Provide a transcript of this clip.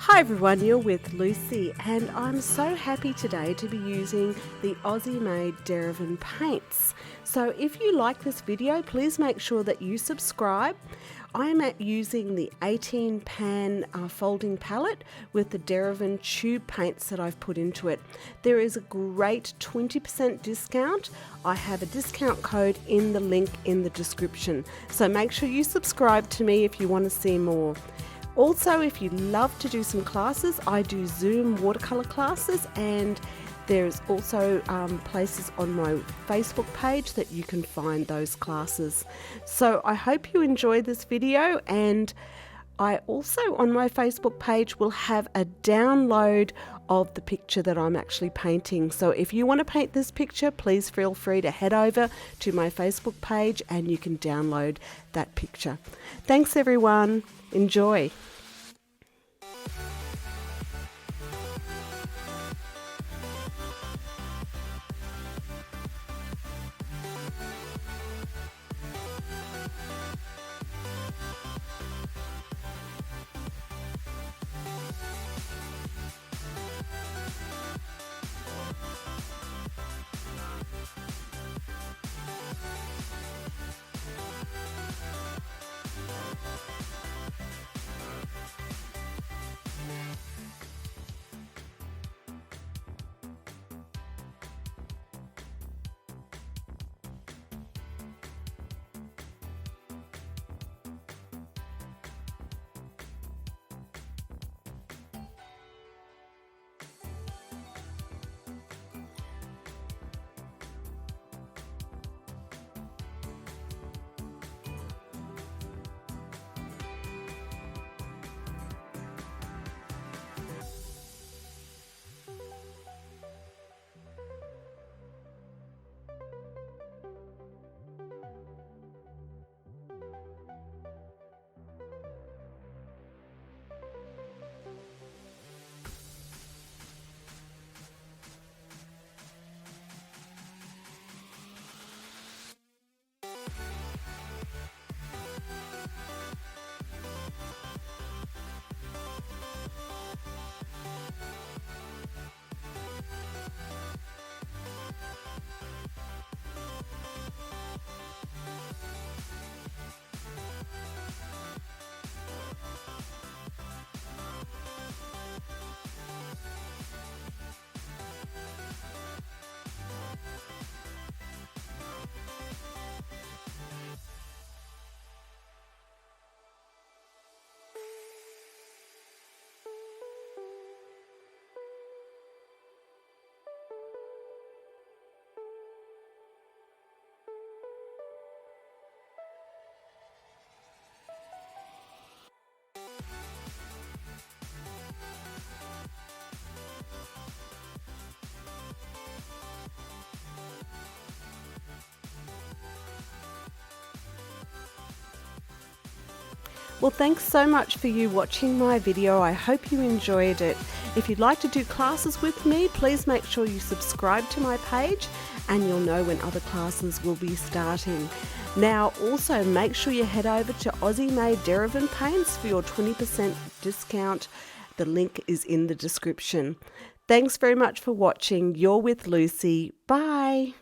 Hi everyone, you're with Lucy, and I'm so happy today to be using the Aussie-made Derivan paints. So if you like this video, please make sure that you subscribe. I'm using the 18 pan folding palette with the Derivan tube paints that I've put into it. There is a great 20% discount. I have a discount code in the link in the description. So make sure you subscribe to me if you want to see more. Also, if you love to do some classes, I do Zoom watercolour classes, and there's also places on my Facebook page that you can find those classes. So I hope you enjoy this video, and I also on my Facebook page will have a download of the picture that I'm actually painting. So if you want to paint this picture, please feel free to head over to my Facebook page and you can download that picture. Thanks everyone. Enjoy. Well, thanks so much for you watching my video. I hope you enjoyed it. If you'd like to do classes with me, please make sure you subscribe to my page and you'll know when other classes will be starting. Now, also make sure you head over to Aussie-made Derivan paints for your 20% discount. The link is in the description. Thanks very much for watching. You're with Lucy. Bye.